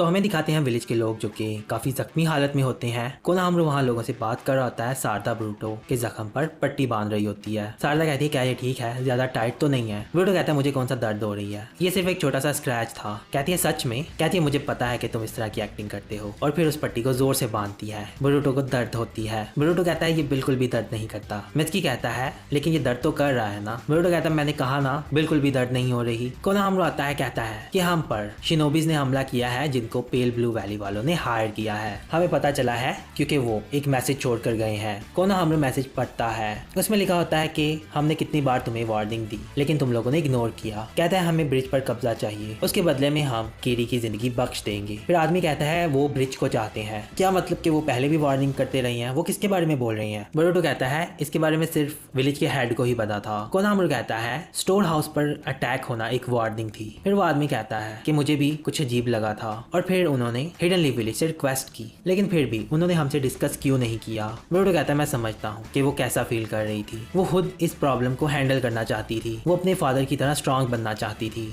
तो हमें दिखाते हैं विलेज के लोग जो कि काफी जख्मी हालत में होते हैं। कोनोहामारू वहाँ लोगों से बात कर रहा होता है। शारदा ब्रूटो के जख्म पर पट्टी बांध रही होती है। शारदा कहती है क्या ये ठीक है, ज्यादा टाइट तो नहीं है। ब्रूटो कहता है मुझे कौन सा दर्द हो रही है, ये सिर्फ एक छोटा सा स्क्रैच था। कहती है सच में? कहती है मुझे पता है कि तुम इस तरह की एक्टिंग करते हो, और फिर उस पट्टी को जोर से बांधती है। ब्रूटो को दर्द होती है। ब्रूटो कहता है ये बिल्कुल भी दर्द नहीं करता। मित्सुकी कहता है लेकिन ये दर्द तो कर रहा है ना। ब्रूटो कहता है मैंने कहा ना बिल्कुल भी दर्द नहीं हो रही। कोनोहामारू आता है, कहता है कि हम पर शिनोबीज ने हमला किया है जिनको पेल ब्लू वैली वालों ने हायर किया है। हमें पता चला है क्योंकि वो एक मैसेज छोड़कर गए हैं। कोनोहामारू मैसेज पढ़ता है, उसमें लिखा होता है कि हमने कितनी बार तुम्हें वार्निंग दी लेकिन तुम लोगों ने इग्नोर किया। कहता है हमें ब्रिज पर कब्जा चाहिए, उसके बदले में हम कीरी की जिंदगी बख्श देंगे। फिर आदमी कहता है वो ब्रिज को चाहते हैं। क्या मतलब कि वो पहले भी वार्निंग करते रही हैं? वो किसके बारे में बोल रही हैं? बोरुटो कहता है इसके बारे में सिर्फ विलेज के हेड को ही पता था। कोनोहामारू कहता है स्टोर हाउस पर अटैक होना एक वार्निंग थी। फिर वो आदमी कहता है कि मुझे भी कुछ अजीब लगा था, और फिर उन्होंने हिडन लीफ विलेज से रिक्वेस्ट की लेकिन फिर भी उन्होंने हमसे डिस्कस क्यों नहीं किया। बोरुटो कहता है मैं समझता हूँ कि वो कैसा फील कर रही थी। वो खुद इस प्रॉब्लम को हैंडल करना चाहती थी। वो अपने फादर की तरह स्ट्रांग बनना चाहती थी।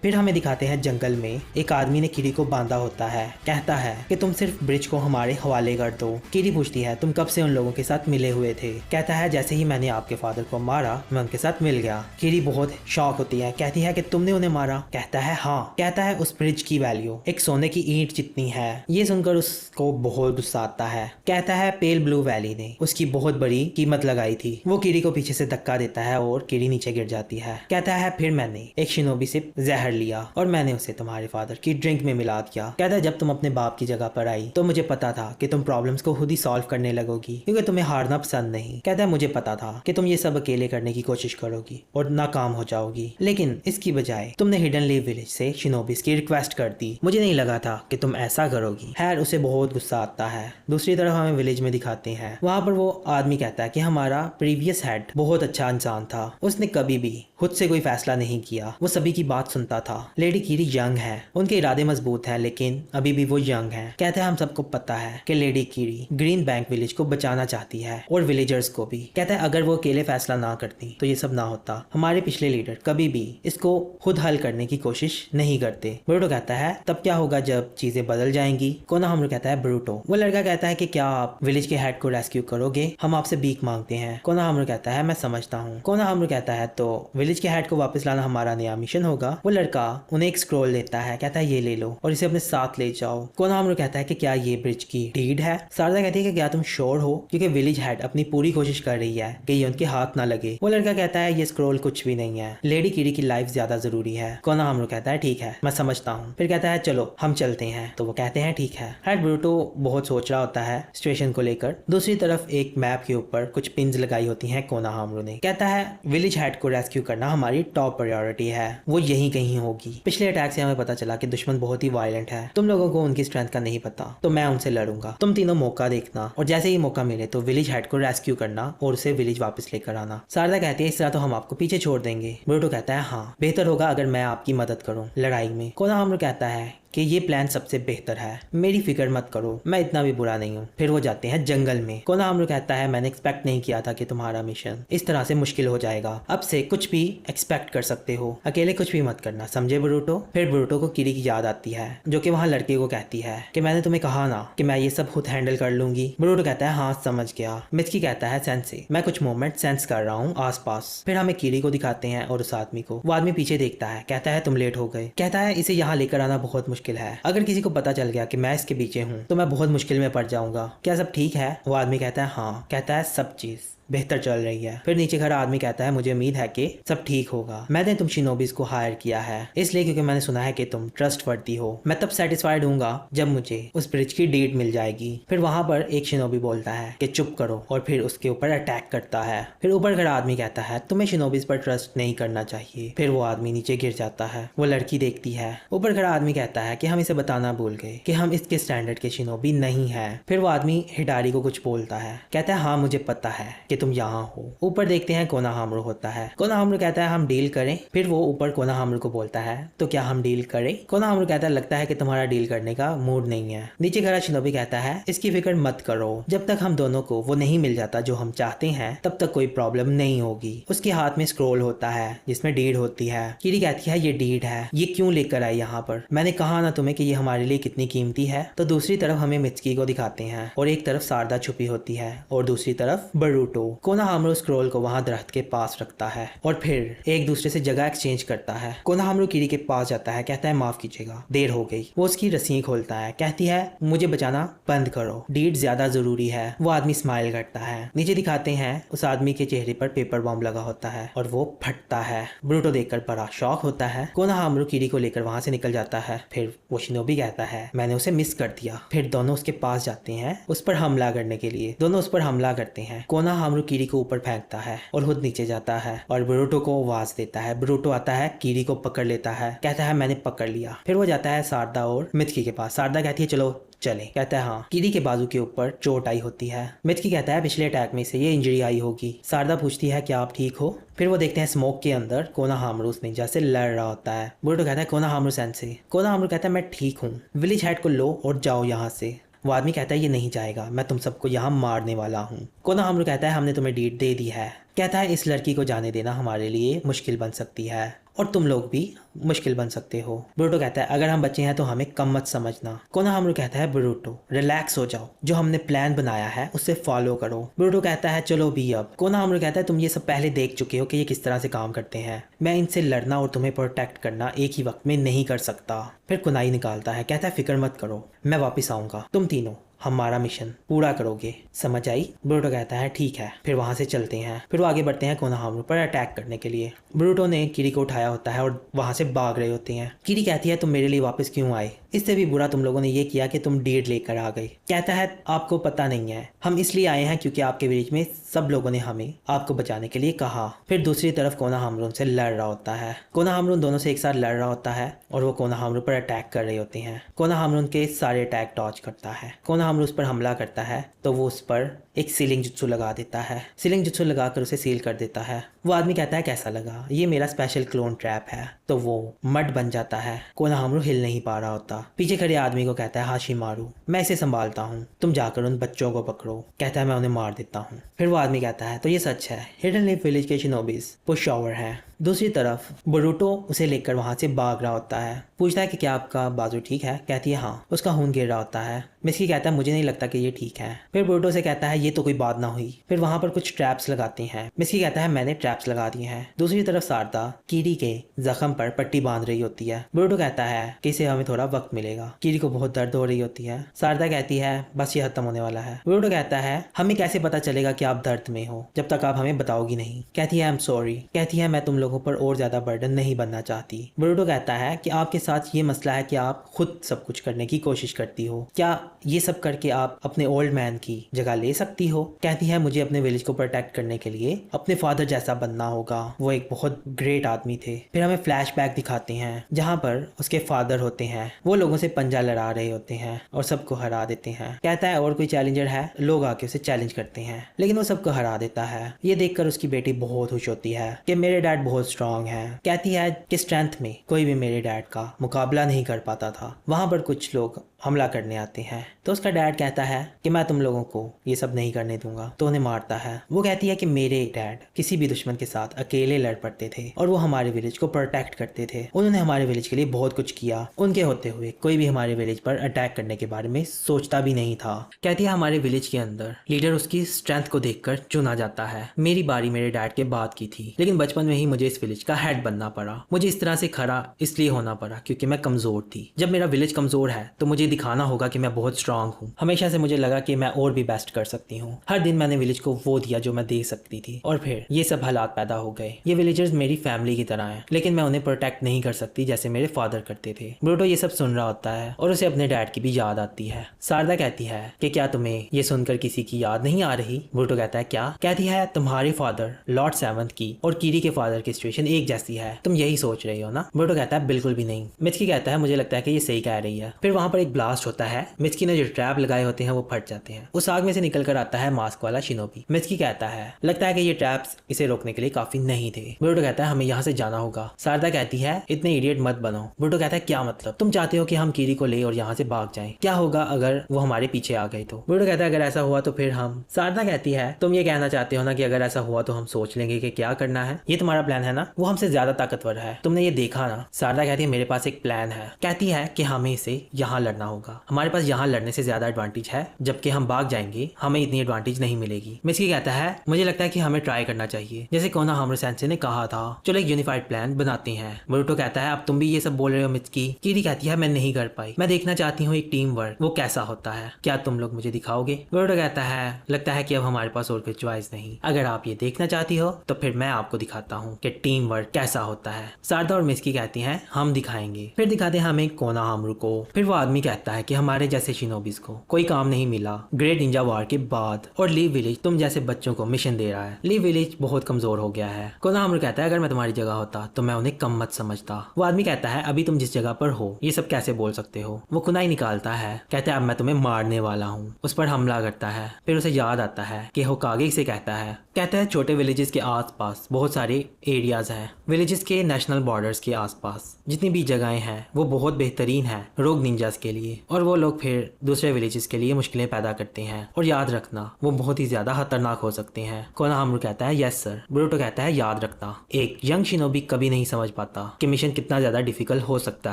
फिर हमें दिखाते हैं जंगल में एक आदमी ने कीरी को बांधा होता है। कहता है कि तुम सिर्फ ब्रिज को हमारे हवाले कर दो। कीरी पूछती है तुम कब से उन लोगों के साथ मिले हुए थे? कहता है जैसे ही मैंने आपके फादर को मारा मैं उनके साथ मिल गया। कीरी बहुत शॉक होती है, कहती है कि तुमने उन्हें मारा? कहता है हाँ। कहता है उस ब्रिज की वैल्यू एक सोने की ईंट जितनी है। ये सुनकर उसको बहुत गुस्सा आता है। कहता है पेल ब्लू वैली ने उसकी बहुत बड़ी कीमत लगाई थी। वो कीरी को पीछे से धक्का देता है और कीरी नीचे गिर जाती है। कहता है फिर मैंने एक शिनोबी से जहर लिया और मैंने उसे तुम्हारे फादर की ड्रिंक में मिला दिया। कहता है जब तुम अपने बाप की जगह पर आई तो मुझे पता था कि तुम प्रॉब्लम्स को खुद ही सॉल्व करने लगोगी क्योंकि तुम्हें हारना पसंद नहीं। कहता है मुझे पता था कि तुम ये सब अकेले करने की कोशिश करोगी और नाकाम हो जाओगी, लेकिन इसकी बजाय तुमने हिडन लीफ विलेज से शिनोबीज की रिक्वेस्ट कर दी। मुझे नहीं लगा था कि तुम ऐसा करोगी। खैर उसे बहुत गुस्सा आता है। दूसरी तरफ हमें विलेज में दिखाते हैं, वहाँ पर वो आदमी कहता है कि हमारा प्रीवियस हेड बहुत अच्छा इंसान था। उसने कभी भी खुद से कोई फैसला नहीं किया, वो सभी की बात सुनता था। लेडी कीरी यंग है, उनके इरादे मजबूत हैं लेकिन अभी भी वो यंग है। कहता है हम सबको पता है कि लेडी कीरी ग्रीन बैंक विलेज को बचाना चाहती है और विलेजर्स को भी। कहता है अगर वो अकेले फैसला ना करती तो ये सब ना होता। हमारे पिछले लीडर कभी भी इसको खुद हल करने की कोशिश नहीं करते। ब्रूटो कहता है तब क्या होगा जब चीजें बदल जाएंगी? कोनोहामारू कहता है ब्रूटो। वो लड़का कहता है कि क्या आप विलेज के हेड को रेस्क्यू करोगे? हम आपसे भीख मांगते हैं। कोनोहामारू कहता है मैं समझता हूँ। कोनोहामारू कहता है तो विलेज के हेड को वापस लाना हमारा नया मिशन होगा। वो लड़का उन्हें एक स्क्रॉल देता है, कहता है ये ले लो और इसे अपने साथ ले जाओ। कोनोहामारू कहता है कि क्या ये ब्रिज की डीड है? शारदा कहती है कि क्या तुम श्योर हो? क्योंकि विलेज हेड अपनी पूरी कोशिश कर रही है कि ये उनके हाथ ना लगे। वो लड़का कहता है ये स्क्रॉल कुछ भी नहीं है, लेडी कीरी की लाइफ ज्यादा जरूरी है। कोनोहामारू कहता है ठीक है मैं समझता हूँ। फिर कहता है चलो हम चलते हैं। तो वो कहते हैं ठीक है। हेड ब्रूटो बहुत सोच रहा होता है सिचुएशन को लेकर। दूसरी तरफ एक मैप के ऊपर कुछ पिन्स लगाई होती है कोनोहामारू ने। कहता है विलेज हेड को रेस्क्यू करना हमारी टॉप प्रायोरिटी है, वो यही कहीं होगी। पिछले अटैक से हमें पता चला कि दुश्मन बहुत ही वायलेंट है। तुम लोगों को उनकी स्ट्रेंथ का नहीं पता, तो मैं उनसे लड़ूंगा। तुम तीनों मौका देखना और जैसे ही मौका मिले तो विलेज हेड को रेस्क्यू करना और उसे विलेज वापस लेकर आना। शारदा कहती है इस तरह तो हम आपको पीछे छोड़ देंगे। ब्रूटो कहता है हाँ बेहतर होगा अगर मैं आपकी मदद करूं लड़ाई में। कोनोहामारू कहता है कि ये प्लान सबसे बेहतर है, मेरी फिक्र मत करो, मैं इतना भी बुरा नहीं हूँ। फिर वो जाते हैं जंगल में। कोनोहामारू कहता है मैंने एक्सपेक्ट नहीं किया था कि तुम्हारा मिशन इस तरह से मुश्किल हो जाएगा। अब से कुछ भी एक्सपेक्ट कर सकते हो, अकेले कुछ भी मत करना, समझे ब्रूटो? फिर ब्रूटो को कीरी की याद आती है जो कि वहाँ लड़के को कहती है कि मैंने तुम्हें कहा ना कि मैं ये सब खुद हैंडल कर लूंगी। ब्रूटो कहता है हाँ समझ गया। मित्सुकी कहता है सेंसे मैं कुछ मोमेंट सेंस कर रहा हूँ आस पास। फिर हमें कीरी को दिखाते हैं और उस आदमी को। वो आदमी पीछे देखता है, कहता है तुम लेट हो गए। कहता है इसे यहाँ लेकर आना बहुत मुश्किल है, अगर किसी को पता चल गया कि मैं इसके पीछे हूँ तो मैं बहुत मुश्किल में पड़ जाऊंगा। क्या सब ठीक है? वो आदमी कहता है हाँ। कहता है सब चीज बेहतर चल रही है। फिर नीचे खड़ा आदमी कहता है मुझे उम्मीद है कि सब ठीक होगा। मैंने तुम शिनोबीज को हायर किया है इसलिए क्योंकि मैंने सुना है कि तुम ट्रस्टवर्दी हो। मैं तब सेटिस्फाइड हूँगा जब मुझे उस ब्रिज की डीड मिल जाएगी। फिर वहां पर एक शिनोबी बोलता है कि चुप करो और फिर उसके ऊपर अटैक करता है। फिर ऊपर खड़ा आदमी कहता है तुम्हें शिनोबीज पर ट्रस्ट नहीं करना चाहिए। फिर वो आदमी नीचे गिर जाता है। वो लड़की देखती है। ऊपर खड़ा आदमी कहता है कि हम इसे बताना भूल गए कि हम इसके स्टैंडर्ड के शिनोबी नहीं है। फिर वो आदमी हिडारी को कुछ बोलता है, कहता है हाँ मुझे पता है कि तुम यहाँ हो। ऊपर देखते हैं कोनोहामारू होता है। कोनोहामारू कहता है हम डील करें। फिर वो ऊपर कोनोहामारू को बोलता है तो क्या हम डील करें। कोनोहामारू कहता है लगता है कि तुम्हारा डील करने का मूड नहीं है। नीचे खड़ा शिनोबी कहता है इसकी फिक्र मत करो, जब तक हम दोनों को वो नहीं मिल जाता जो हम चाहते हैं तब तक कोई प्रॉब्लम नहीं होगी। उसके हाथ में स्क्रोल होता है जिसमें डीड होती है। कीरी कहती है ये डीड है, ये क्यों लेकर आई यहाँ पर, मैंने कहा ना तुम्हें कि ये हमारे लिए कितनी कीमती है। तो दूसरी तरफ हमें मित्सुकी को दिखाते हैं और एक तरफ सारदा छुपी होती है और दूसरी तरफ बरूटो। कोनोहामारू स्क्रोल को वहां दरख्त के पास रखता है और फिर एक दूसरे से जगह एक्सचेंज करता है। कोनोहामारू कीरी के पास जाता है, कहता है माफ कीजिएगा देर हो गई। वो उसकी रस्सी खोलता है, कहती है मुझे बचाना बंद करो, डीड ज्यादा जरूरी है। वो आदमी स्माइल करता है। नीचे दिखाते हैं उस आदमी के चेहरे पर पेपर बॉम्ब लगा होता है और वो फटता है। ब्रूटो देखकर बड़ा शॉक होता है। कोनोहामारू कीरी को लेकर वहां से निकल जाता है। फिर वो शिनोबी कहता है मैंने उसे मिस कर दिया। फिर दोनों उसके पास जाते हैं उस पर हमला करने के लिए। दोनों उस पर हमला करते हैं। कोनोहामारू कीरी को ऊपर फेंकता है और खुद नीचे जाता है और ब्रूटो को आवाज देता है। ब्रूटो आता है, कीरी को पकड़ लेता है, कहता है मैंने पकड़ लिया। फिर वो जाता है सारदा और मित्सुकी के पास। सारदा कहती है चलो चले। कहता है हाँ। कीरी के बाजू के ऊपर चोट आई होती है। मित्सुकी कहता है पिछले अटैक में से ये इंजरी आई होगी। सारदा पूछती है क्या आप ठीक हो। फिर वो देखते हैं स्मोक के अंदर कोनोहामारू उस निंजा से लड़ रहा होता है। ब्रूटो कहता है कोनोहामारू सेंसे। कोनोहामारू कहता है मैं ठीक हूँ, विलेज हेड को लो और जाओ यहाँ से। वो आदमी कहता है ये नहीं जाएगा, मैं तुम सबको यहाँ मारने वाला हूँ। कोनोहामारू कहता है हमने तुम्हें डीड दे दी है। कहता है इस लड़की को जाने देना हमारे लिए मुश्किल बन सकती है और तुम लोग भी मुश्किल बन सकते हो। ब्रूटो कहता है अगर हम बच्चे हैं तो हमें कम मत समझना। कोनोहामारू कहता है ब्रूटो रिलैक्स हो जाओ, जो हमने प्लान बनाया है उसे फॉलो करो। ब्रूटो कहता है चलो भी अब। कोनोहामारू कहता है तुम ये सब पहले देख चुके हो कि ये किस तरह से काम करते हैं, मैं इनसे लड़ना और तुम्हें प्रोटेक्ट करना एक ही वक्त में नहीं कर सकता। फिर कुनाई निकालता है, कहता है फिक्र मत करो, मैं वापिस आऊंगा, तुम तीनों हमारा मिशन पूरा करोगे, समझ आई। ब्रूटो कहता है ठीक है। फिर वहां से चलते हैं। फिर वो आगे बढ़ते हैं कोनोहामारू पर अटैक करने के लिए। ब्रूटो ने कीरी को उठाया होता है और वहां से भाग रहे होते हैं। कीरी कहती है तुम मेरे लिए वापस क्यों आए, इससे भी बुरा तुम लोगों ने ये किया कि तुम डीड लेकर आ गए। कहता है आपको पता नहीं है, हम इसलिए आए हैं क्योंकि आपके बीच में सब लोगों ने हमें आपको बचाने के लिए कहा। फिर दूसरी तरफ कोनोहामारू से लड़ रहा होता है। कोनोहामारू दोनों से एक साथ लड़ रहा होता है और वो कोनोहामारू पर अटैक कर रहे होते हैं। कोनोहामारू के सारे अटैक डॉज करता है। कोनोहामारू उस पर हमला करता है तो वो उस पर एक सीलिंग जुत्सु लगा देता है। सीलिंग जुत्सु लगाकर उसे सील कर देता है। वो आदमी कहता है कैसा लगा, ये मेरा स्पेशल क्लोन ट्रैप है। तो वो मड बन जाता है। कोनोहामारू हिल नहीं पा रहा होता। पीछे खड़े आदमी को कहता है हाशिमारू मैं इसे संभालता हूँ, तुम जाकर उन बच्चों को पकड़ो। कहता है मैं उन्हें मार देता हूँ। फिर वो आदमी कहता है तो ये सच है, हिडन लीफ विलेज के शिनोबीज पुश ओवर है। दूसरी तरफ बरूटो उसे लेकर वहां से भाग रहा होता है। पूछता है कि क्या आपका बाजू ठीक है। कहती है हाँ। उसका खून गिर रहा होता है। मित्सुकी कहता है मुझे नहीं लगता कि ये ठीक है। फिर बरूटो से कहता है ये तो कोई बात ना हुई। फिर वहां पर कुछ ट्रैप्स लगाते हैं। मित्सुकी कहता है मैंने ट्रैप्स लगा दिए हैं। दूसरी तरफ सारदा कीरी के जख्म पर पट्टी बांध रही होती है। बरूटो कहता है कि इसे हमें थोड़ा वक्त मिलेगा। कीरी को बहुत दर्द हो रही होती है। सारदा कहती है बस ये खत्म होने वाला है। बरूटो कहता है हमें कैसे पता चलेगा कि आप दर्द में हो जब तक आप हमें बताओगी नहीं। कहती है आई एम सॉरी। कहती है मैं तुम लोगों पर और ज्यादा बर्डन नहीं बनना चाहती। बरूटो कहता है कि आपके साथ ये मसला है कि आप खुद सब कुछ करने की कोशिश करती हो, क्या ये सब करके आप अपने ओल्ड मैन की जगह ले सकती हो। कहती है मुझे अपने विलेज को प्रोटेक्ट करने के लिए अपने फादर जैसा बनना होगा, वो एक बहुत ग्रेट आदमी थे। फिर हमें फ्लैशबैक दिखाते हैं जहाँ पर उसके फादर होते हैं, वो लोगों से पंजा लड़ा रहे होते हैं और सबको हरा देते हैं। कहता है और कोई चैलेंजर है, लोग आके उसे चैलेंज करते हैं लेकिन वो सबको हरा देता है। ये देखकर उसकी बेटी बहुत खुश होती है कि मेरे डैड बहुत स्ट्रांग है। कहती है कि स्ट्रेंथ में कोई भी मेरे डैड का मुकाबला नहीं कर पाता था। वहां पर कुछ लोग हमला करने आते हैं तो उसका डैड कहता है कि मैं तुम लोगों को ये सब नहीं करने दूंगा, तो उन्हें मारता है। वो कहती है कि मेरे डैड किसी भी दुश्मन के साथ अकेले लड़ पड़ते थे और वो हमारे विलेज को प्रोटेक्ट करते थे। उन्होंने हमारे विलेज के लिए बहुत कुछ किया, उनके होते हुए कोई भी हमारे विलेज पर अटैक करने के बारे में सोचता भी नहीं था। कहती है हमारे विलेज के अंदर लीडर उसकी स्ट्रेंथ को देखकर चुना जाता है। मेरी बारी मेरे डैड के बाद की थी लेकिन बचपन में ही मुझे इस विलेज का हेड बनना पड़ा। मुझे इस तरह से खड़ा इसलिए होना पड़ा क्योंकि मैं कमजोर थी। जब मेरा विलेज कमजोर है तो मुझे दिखाना होगा कि मैं बहुत स्ट्रांग हूँ। हमेशा से मुझे लगा कि मैं और भी बेस्ट कर सकती हूँ। हर दिन मैंने विलेज को वो दिया जो मैं दे सकती थी और फिर ये सब हालात पैदा हो गए। ये विलेजर्स मेरी फैमिली की तरह हैं लेकिन मैं उन्हें प्रोटेक्ट नहीं कर सकती जैसे मेरे फादर करते थे। ब्रूटो ये सब सुन रहा होता है और उसे अपने डैड की भी याद आती है। सारदा कहती है कि क्या तुम्हें ये सुनकर किसी की याद नहीं आ रही। ब्रूटो कहता है क्या। कहती है तुम्हारे फादर लॉर्ड सेवंथ की और कीरी के फादर की सिचुएशन एक जैसी है, तुम यही सोच रही हो ना। ब्रूटो कहता है बिल्कुल भी नहीं। मित्सुकी कहता है मुझे लगता है कि ये सही कह रही है। फिर वहां पर एक ब्लास्ट होता है, मिचकी ने जो ट्रैप लगाए होते हैं वो फट जाते हैं। उस आग में से निकल कर आता है मास्क वाला शिनोबी। मिचकी कहता है लगता है कि ये ट्रैप्स इसे रोकने के लिए काफी नहीं थे। ब्रूटो कहता है हमें यहाँ से जाना होगा। शारदा कहती है इतने इडियट मत बनो। ब्रूटो कहता है क्या मतलब, तुम चाहते हो कि हम कीरी को ले और यहाँ से भाग जाएं? क्या होगा अगर वो हमारे पीछे आ गए तो? ब्रूटो कहता है अगर ऐसा हुआ तो फिर हम। शारदा कहती है तुम ये कहना चाहते हो ना कि अगर ऐसा हुआ तो हम सोच लेंगे कि क्या करना है, ये तुम्हारा प्लान है ना? वो हमसे ज्यादा ताकतवर है, तुमने ये देखा ना? शारदा कहती है मेरे पास एक प्लान है। कहती है कि हमें इसे यहाँ लड़ना होगा, हमारे पास यहाँ लड़ने से ज्यादा एडवांटेज है, जबकि हम भाग जाएंगे हमें इतनी एडवांटेज नहीं मिलेगी। मिचकी कहता है मुझे लगता है कि हमें ट्राई करना चाहिए, जैसे कोनोहामारू सेंसे ने कहा था, चलो एक यूनिफाइड प्लान बनाते हैं। बोरुतो कहता है अब तुम भी ये सब बोल रहे हो मिचकी? कीरी कहती है मैं नहीं कर पाई, मैं देखना चाहती हूँ एक टीम वर्क वो कैसा होता है, क्या तुम लोग मुझे दिखाओगे? बोरुतो कहता है लगता है कि अब हमारे पास और कोई चॉइस नहीं, अगर आप ये देखना चाहती हो तो फिर मैं आपको दिखाता हूँ कि टीम वर्क कैसा होता है। शारदा और मिचकी कहती हैं हम दिखाएंगे। फिर दिखाते हैं हमें कोनोहामारू को। फिर वो आदमी कहता है कि हमारे जैसे शिनोबिस को कोई काम नहीं मिला ग्रेट निंजा वार के बाद, और लीव विलेज तुम जैसे बच्चों को मिशन दे रहा है। लीव विलेज बहुत कमजोर हो गया है। कोनोहामारू कहता है अगर मैं तुम्हारी जगह होता तो मैं उन्हें कम मत समझता। वो आदमी कहता है अभी तुम जिस जगह पर हो ये सब कैसे बोल सकते हो? वो कुनाई निकालता है, कहता है अब मैं तुम्हें मारने वाला हूँ। उस पर हमला करता है। फिर उसे याद आता है कि होकागे से कहता है छोटे विलेजेस के आसपास बहुत सारे एरियाज हैं, विलेजेस के नेशनल बॉर्डर्स के आसपास जितनी भी जगहें हैं वो बहुत बेहतरीन है रोग निंजास के लिए, और वो लोग फिर दूसरे विलेजेस के लिए मुश्किलें पैदा करते हैं, और याद रखना वो बहुत ही ज्यादा खतरनाक हो सकते हैं। कोनोहामारू कहता है यस सर। बोरुतो कहता है याद रखना एक यंग शिनोबी कभी नहीं समझ पाता कि मिशन कितना ज्यादा डिफिकल्ट हो सकता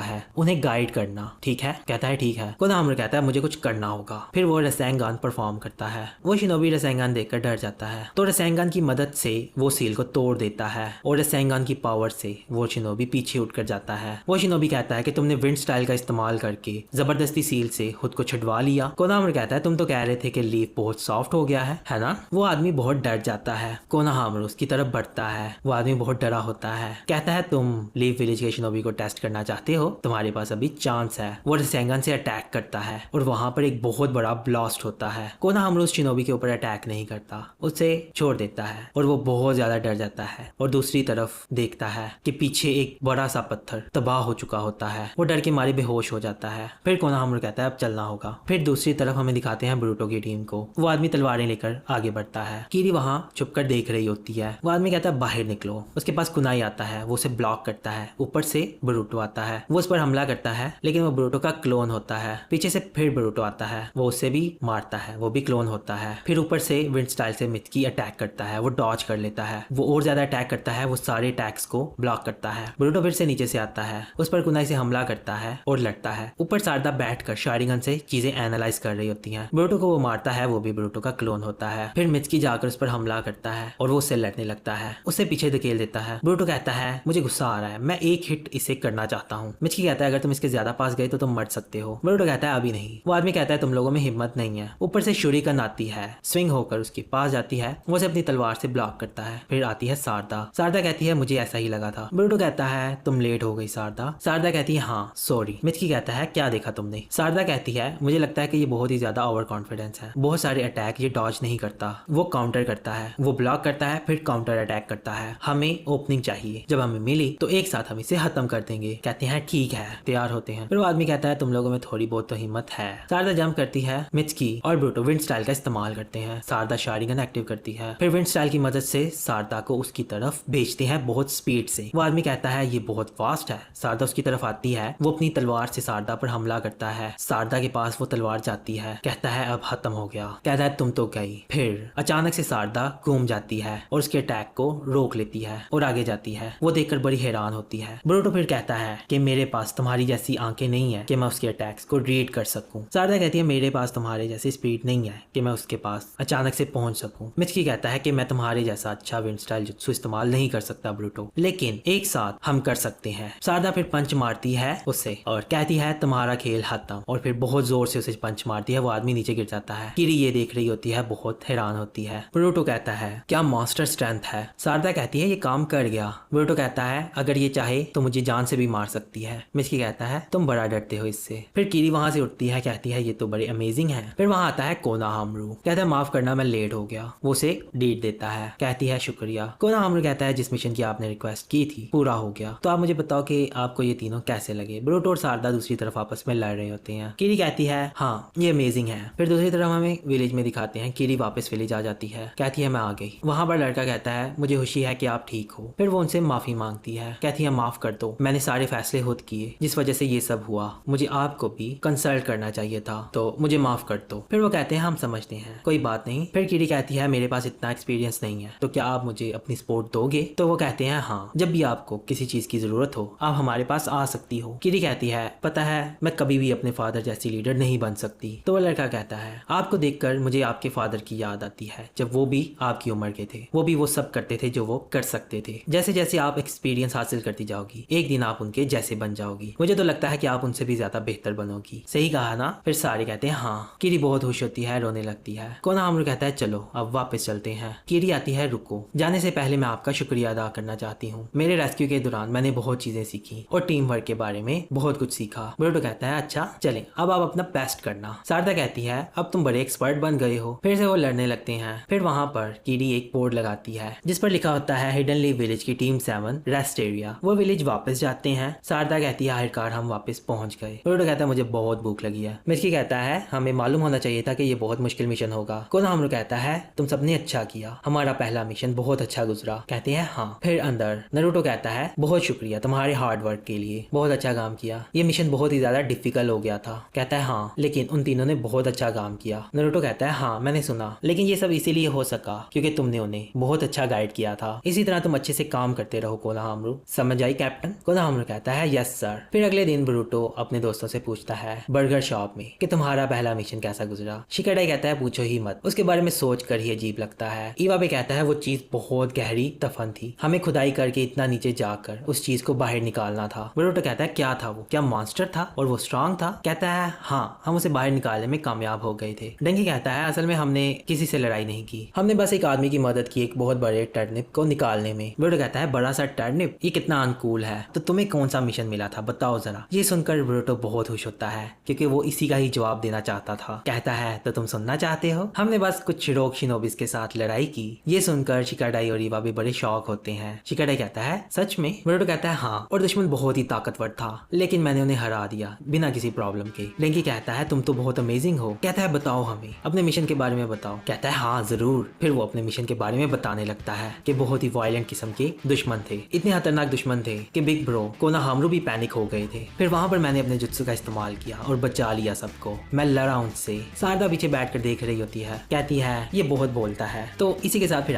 है, उन्हें गाइड करना ठीक है? कहता है ठीक है। कोनोहामारू कहता है मुझे कुछ करना होगा। फिर वो रसेंगान परफॉर्म करता है। वो शिनोबी रसेंगान देखकर डर जाता है, तो रसेंगान की मदद से वो सील को तोड़ देता है, और रसेंगान की पावर से वो शिनोबी पीछे उठकर जाता है। वो शिनोबी कहता है कि तुमने विंड स्टाइल का इस्तेमाल करके जबरदस्ती सील से खुद को छुड़वा लिया। कोनोहामारू कहता है तुम तो कह रहे थे कि लीफ बहुत सॉफ्ट हो गया है ना? वो आदमी बहुत डर जाता है। कोनोहामारू उसकी तरफ बढ़ता है। वो आदमी बहुत डरा होता है, कहता है तुम लीफ विलेज के शिनोबी को टेस्ट करना चाहते हो, तुम्हारे पास अभी चांस है। वो रसेंगान से अटैक करता है और वहां पर एक बहुत बड़ा ब्लास्ट होता है। कोनोहामारू उस शिनोबी के ऊपर अटैक नहीं करता, उसे छोड़ देता है, और वो बहुत ज्यादा डर जाता है और दूसरी तरफ देखता है कि पीछे एक बड़ा सा पत्थर तबाह हो चुका होता है। वो डर के मारे बेहोश हो जाता है। फिर कोनोहामारू कहता है अब चलना होगा। फिर दूसरी तरफ हमें दिखाते हैं बोरुतो की टीम को। वो आदमी तलवारें लेकर आगे बढ़ता है। कीरी वहां छुपकर देख रही होती है। वो आदमी कहता है बाहर निकलो। उसके पास कुनाई आता है, वो उसे ब्लॉक करता है। ऊपर से बोरुतो आता है, वो उस पर हमला करता है, लेकिन वो बोरुतो का क्लोन होता है। पीछे से फिर बोरुतो आता है, वो उससे भी मारता है, वो भी क्लोन होता है। फिर ऊपर से विंड स्टाइल से मिचकी अटैक करता है, वो डॉज कर लेता है, वो और ज्यादा अटैक करता है, वो सारे अटैक्स को ब्लॉक करता है। बोरुतो फिर से नीचे से आता है, उस पर कुनाई से हमला करता है और लड़ता है। ऊपर शारदा बैठकर शारिगन से चीजें एनालाइज कर रही होती हैं। बोरुतो को वो मारता है, वो भी बोरुतो का क्लोन होता है। फिर मिचकी जाकर उस पर हमला करता है और वो उससे लड़ने लगता है, उससे पीछे धकेल देता है। बोरुतो कहता है मुझे गुस्सा आ रहा है, मैं एक हिट इसे करना चाहता हूँ। मिचकी कहता है अगर तुम इसके ज्यादा पास गए तो तुम मर सकते हो। बोरुतो कहता है अभी नहीं। वो आदमी कहता है तुम लोगों में हिम्मत नहीं है। ऊपर से शूरिकन आती है, स्विंग होकर उसके पास जाती है, वो उसे अपनी तलवार से ब्लॉक करता है। फिर आती है शारदा। शारदा कहती है मुझे ऐसा ही लगा था। बोरुतो कहता है तुम लेट हो गई शारदा। शारदा कहती है हाँ सॉरी। मिचकी कहता है क्या देखा तुमने? शारदा कहती है मुझे लगता है कि ये बहुत ही ज्यादा ओवर कॉन्फिडेंस है, बहुत सारे अटैक ये डॉज नहीं करता, वो काउंटर करता है, वो ब्लॉक करता है फिर काउंटर अटैक करता है। हमें ओपनिंग चाहिए, जब हमें मिली तो एक साथ हम इसे खत्म कर देंगे। कहते हैं ठीक है, तैयार होते हैं। फिर वो आदमी कहता है तुम लोगों में थोड़ी बहुत तो हिम्मत है। शारदा जंप करती है, मिचकी और बोरुतो विंड स्टाइल का इस्तेमाल करते हैं। शारदा शारिगन एक्टिव करती है, फिर विंड स्टाइल की मदद से शारदा को उसकी तरफ भेजते हैं बहुत स्पीड से। वो आदमी कहता है ये बहुत फास्ट है। शारदा उसकी तरफ आती है, वो अपनी तलवार से शारदा पर हमला करता है। शारदा के पास वो तलवार जाती है, कहता है अब खत्म हो गया। कहता है तुम तो गई। फिर अचानक से शारदा घूम जाती है और उसके अटैक को रोक लेती है और आगे जाती है। वो देखकर बड़ी हैरान होती है। बोरुतो फिर कहता है कि मेरे पास तुम्हारी जैसी आंखें नहीं है कि मैं उसके अटैक्स को रीड कर सकूं। शारदा कहती है मेरे पास तुम्हारे जैसी स्पीड नहीं है कि मैं उसके पास अचानक से पहुंच सकूं। मिचकी कहता है कि मैं तुम्हारे जैसा अच्छा विंड स्टाइल जुत्सु इस्तेमाल नहीं कर सकता बोरुतो, लेकिन एक साथ हम कर सकते हैं। शारदा फिर पंच मारती है उसे और कहती है तुम्हारा खेल खत्म, और फिर बहुत जोर से उसे पंच मारती है। वो आदमी नीचे गिर जाता है। कीरी ये देख रही होती है, बहुत हैरान होती है। बोरुतो कहता है क्या मॉन्स्टर स्ट्रेंथ है? शारदा कहती है ये काम कर गया। बोरुतो कहता है अगर ये चाहे तो मुझे जान से भी मार सकती है। मिचकी कहता है तुम बड़ा डरते हो इससे। फिर कीरी वहां से उठती है, कहती है ये तो बड़े अमेजिंग है। फिर वहां आता है कोनोहामारू, कहता है माफ करना मैं लेट हो गया। वो उसे डीट देता है, कहती है शुक्रिया। कोनोहामारू कहता है जिस मिशन की आपने रिक्वेस्ट की थी पूरा हो गया। तो आप मुझे बताओ कि आपको ये तीनों कैसे लगे। ब्रूटो और सारदा दूसरी तरफ आपस में लड़ रहे होते हैं। किरी कहती है हाँ ये अमेजिंग है। फिर दूसरी तरफ हमें विलेज में दिखाते हैं। किरी वापस विलेज आ जाती है, कहती है मैं आ गई। वहां पर लड़का कहता है मुझे खुशी है कि आप ठीक हो। फिर वो उनसे माफी मांगती है, कहती है माफ कर दो, मैंने सारे फैसले खुद किए जिस वजह से ये सब हुआ, मुझे आपको भी कंसल्ट करना चाहिए था, तो मुझे माफ कर दो। फिर वो कहते हैं हम समझते हैं, कोई बात नहीं। फिर किरी कहती है मेरे पास इतना एक्सपीरियंस नहीं है, तो क्या आप मुझे अपनी सपोर्ट दोगे? तो वो कहते हैं हाँ, जब भी आपको किसी चीज की जरूरत हो आप हमारे पास आ सकती हो। किरी कहती है पता है मैं कभी भी अपने फादर जैसी लीडर नहीं बन सकती। तो वो लड़का कहता है आपको देखकर मुझे आपके फादर की याद आती है, जब वो भी आपकी उम्र के थे, वो भी वो सब करते थे जो वो कर सकते थे। जैसे जैसे आप एक्सपीरियंस हासिल करती जाओगी एक दिन आप उनके जैसे बन जाओगी। मुझे तो लगता है कि आप उनसे भी ज्यादा बेहतर बनोगी। सही कहा ना? फिर सारे कहते हैं हाँ। किरी बहुत खुश होती है, रोने लगती है। कोनोहामारू कहता है चलो अब वापस चलते हैं। किरी आती है रुको, जाने से पहले मैं आपका शुक्रिया अदा करना चाहती हूँ। मेरे रेस्क्यू के दौरान मैंने बहुत चीजें सीखी और टीम वर्क के बारे में बहुत कुछ सीखा। ब्रूटो कहता है अच्छा चलें अब आप अपना बेस्ट करना। सारदा कहती है अब तुम बड़े एक्सपर्ट बन गए हो। फिर से वो लड़ने लगते हैं। फिर वहां पर किरी एक बोर्ड लगाती है जिस पर लिखा होता है हिडन लीव विलेज की टीम 7 रेस्ट एरिया। वो विलेज वापस जाते हैं। सारदा कहती है आखिरकार हम वापस पहुंच गए। ब्रूटो कहता है मुझे बहुत भूख लगी है। मिर्ची कहता है हमें मालूम होना चाहिए था कि ये बहुत मुश्किल मिशन होगा। कोनोहामारू कहता है तुम सबने अच्छा किया, हमारा पहला मिशन बहुत अच्छा गुजरा। कहते हैं हाँ। फिर अंदर नारुतो कहता है बहुत शुक्रिया तुम्हारे हार्ड वर्क के लिए, बहुत अच्छा काम किया। ये मिशन बहुत ही ज्यादा डिफिकल्ट हो गया था। कहता है हाँ लेकिन उन तीनों ने बहुत अच्छा काम किया। नारुतो कहता है हाँ मैंने सुना, लेकिन ये सब इसीलिए हो सका क्योंकि तुमने उन्हें बहुत अच्छा गाइड किया था। इसी तरह तुम अच्छे से काम करते रहो कोनोहामारू, समझ आई कैप्टन? कोनोहामारू कहता है यस सर। फिर अगले दिन ब्रूटो अपने दोस्तों से पूछता है बर्गर शॉप में कि तुम्हारा पहला मिशन कैसा गुजरा। शिकाडाई कहता है पूछो ही मत, उसके बारे में सोच कर ही अजीब लगता है। इवाबे कहता है वो चीज बहुत गहरी दफन थी, हमें खुदाई करके इतना नीचे जाकर उस चीज को बाहर निकालना था। ब्रूटो कहता है क्या था वो, क्या मॉन्स्टर था और वो स्ट्रांग था? कहता है हाँ हम उसे बाहर निकालने में कामयाब हो गए थे। डंकी कहता है असल में हमने किसी से लड़ाई नहीं की, हमने बस एक आदमी की मदद की एक बहुत बड़े टर्निप को निकालने में। ब्रूटो कहता है बड़ा सा टर्निप, ये कितना अनकूल है, तो तुम्हें कौन सा मिशन मिला था बताओ जरा। ये सुनकर ब्रूटो बहुत खुश होता है क्योंकि वो इसी का ही जवाब देना चाहता था। कहता है तो तुम सुनना चाहते हो? हमने बस कुछ शिरोक शिनोबिस के साथ लड़ाई की। ये सुनकर शिकाडाई और इवाबे बड़े शौक होते हैं। शिकाडाई कहता है सच में? ब्रूटो कहता है हाँ, और दुश्मन बहुत ही ताकतवर था लेकिन मैंने उन्हें हरा दिया बिना किसी प्रॉब्लम के। डेंकी कहता है तुम तो बहुत अमेजिंग हो। कहता है बताओ हमें अपने मिशन के बारे में बताओ। कहता है हाँ जरूर। फिर वो अपने मिशन के बारे में बताने लगता है कि बहुत ही वायलेंट किस्म के दुश्मन थे, इतने खतरनाक दुश्मन थे कि बिग ब्रो कोनोहामारू भी पैनिक हो गए थे। फिर वहां पर मैंने अपने जुत्सु का इस्तेमाल किया और बचा लिया सबको, मैं लड़ा उनसे। सारदा पीछे बैठकर देख रही होती है, कहती है ये बहुत बोलता है। तो इसी के साथ फिर